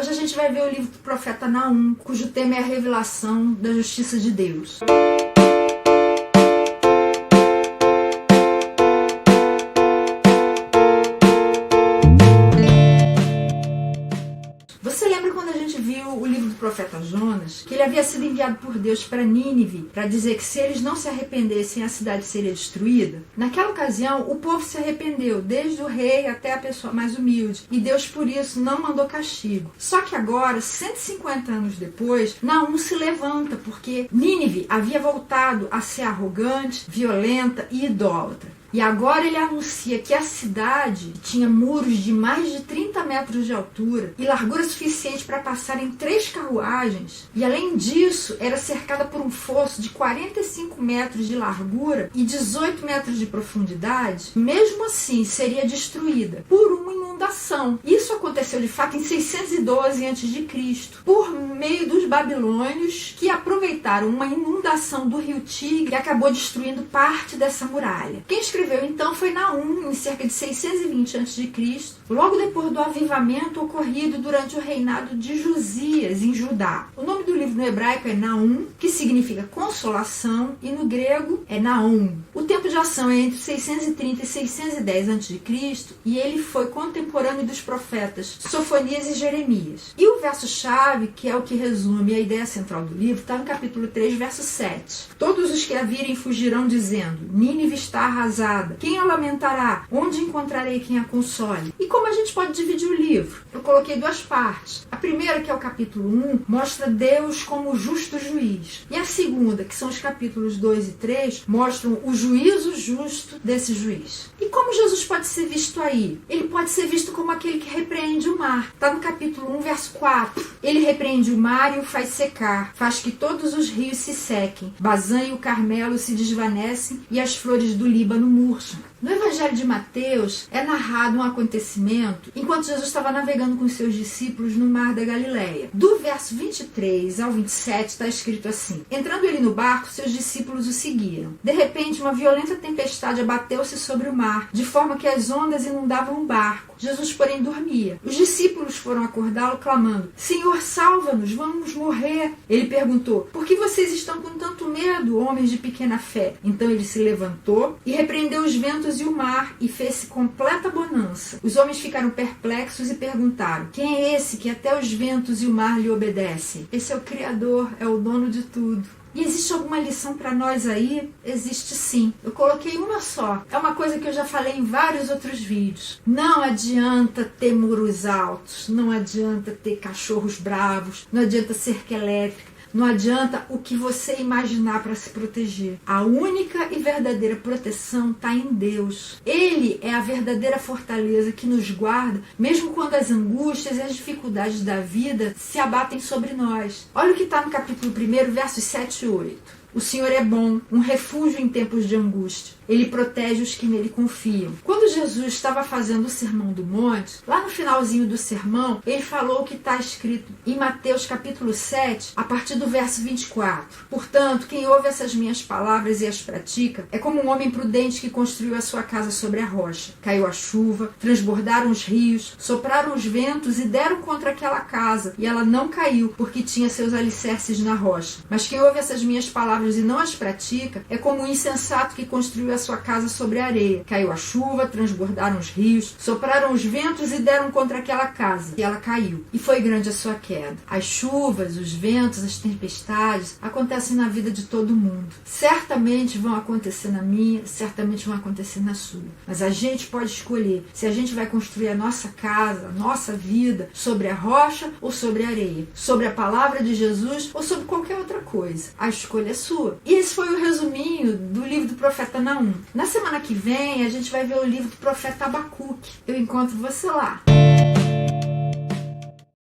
Hoje a gente vai ver o livro do profeta Naum, cujo tema é a revelação da justiça de Deus. Você lembra quando a gente viu o livro do profeta Jonas, que ele havia sido enviado por Deus para Nínive, para dizer que se eles não se arrependessem, a cidade seria destruída? Naquela ocasião, o povo se arrependeu, desde o rei até a pessoa mais humilde, e Deus por isso não mandou castigo. Só que agora, 150 anos depois, Naum se levanta, porque Nínive havia voltado a ser arrogante, violenta e idólatra. E agora ele anuncia que a cidade tinha muros de mais de 30 metros de altura e largura suficiente para passarem 3 carruagens. E além disso, era cercada por um fosso de 45 metros de largura e 18 metros de profundidade. Mesmo assim, seria destruída por uma inundação. Isso aconteceu de fato em 612 a.C., por meio dos babilônios, que aproveitaram uma inundação do rio Tigre e acabou destruindo parte dessa muralha. Quem escreveu então foi Naum, em cerca de 620 a.C., logo depois do avivamento ocorrido durante o reinado de Josias em Judá. O nome do livro no hebraico é Naum, que significa consolação, e no grego é Naum. O tempo de ação é entre 630 e 610 a.C., e ele foi contemporâneo dos profetas Sofonias e Jeremias. E o verso-chave, que é o que resume a ideia central do livro, está no capítulo 3, verso 7. Todos os que a virem fugirão, dizendo: Nínive está arrasada. Quem a lamentará? Onde encontrarei quem a console? E como a gente pode dividir o livro? Eu coloquei 2 partes. A primeira, que é o capítulo 1, mostra Deus como justo juiz. E a segunda, que são os capítulos 2 e 3, mostram o juízo justo desse juiz. E como Jesus pode ser visto aí? Ele pode ser visto como aquele que repreende o mar. Está no capítulo 1, verso 4. Ele repreende o mar e o faz secar, faz que todos os rios se sequem. Bazã e o Carmelo se desvanecem e as flores do Líbano murcham. No Evangelho de Mateus é narrado um acontecimento enquanto Jesus estava navegando com seus discípulos no mar da Galileia. Do verso 23 ao 27 está escrito assim: entrando ele no barco, seus discípulos o seguiram. De repente, uma violenta tempestade abateu-se sobre o mar, de forma que as ondas inundavam o barco. Jesus, porém, dormia. Os discípulos foram acordá-lo, clamando: Senhor, salva-nos, vamos morrer. Ele perguntou: por que vocês estão com tanto medo, homens de pequena fé? Então ele se levantou e repreendeu os ventos e o mar, e fez-se completa bonança. Os homens ficaram perplexos e perguntaram: quem é esse que até os ventos e o mar lhe obedecem? Esse é o Criador, é o dono de tudo. E existe alguma lição para nós aí? Existe sim. Eu coloquei uma só. É uma coisa que eu já falei em vários outros vídeos. Não adianta ter muros altos, não adianta ter cachorros bravos, não adianta cerca elétrica. Não adianta o que você imaginar para se proteger. A única e verdadeira proteção está em Deus. Ele é a verdadeira fortaleza que nos guarda, mesmo quando as angústias e as dificuldades da vida se abatem sobre nós. Olha o que está no capítulo 1, versos 7 e 8. O Senhor é bom, um refúgio em tempos de angústia. Ele protege os que nele confiam. Quando Jesus estava fazendo o Sermão do Monte, lá no finalzinho do sermão, ele falou o que está escrito em Mateus capítulo 7, a partir do verso 24. Portanto, quem ouve essas minhas palavras e as pratica, é como um homem prudente que construiu a sua casa sobre a rocha. Caiu a chuva, transbordaram os rios, sopraram os ventos e deram contra aquela casa, e ela não caiu, porque tinha seus alicerces na rocha. Mas quem ouve essas minhas palavras e não as pratica, é como um insensato que construiu a sua casa sobre a areia. Caiu a chuva, transbordaram os rios, sopraram os ventos e deram contra aquela casa, e ela caiu. E foi grande a sua queda. As chuvas, os ventos, as tempestades acontecem na vida de todo mundo. Certamente vão acontecer na minha, certamente vão acontecer na sua. Mas a gente pode escolher se a gente vai construir a nossa casa, a nossa vida, sobre a rocha ou sobre a areia, sobre a palavra de Jesus ou sobre qualquer outra coisa. A escolha é sua. E esse foi o resuminho do livro do profeta Naum. Na semana que vem, a gente vai ver o livro do profeta Abacuque. Eu encontro você lá.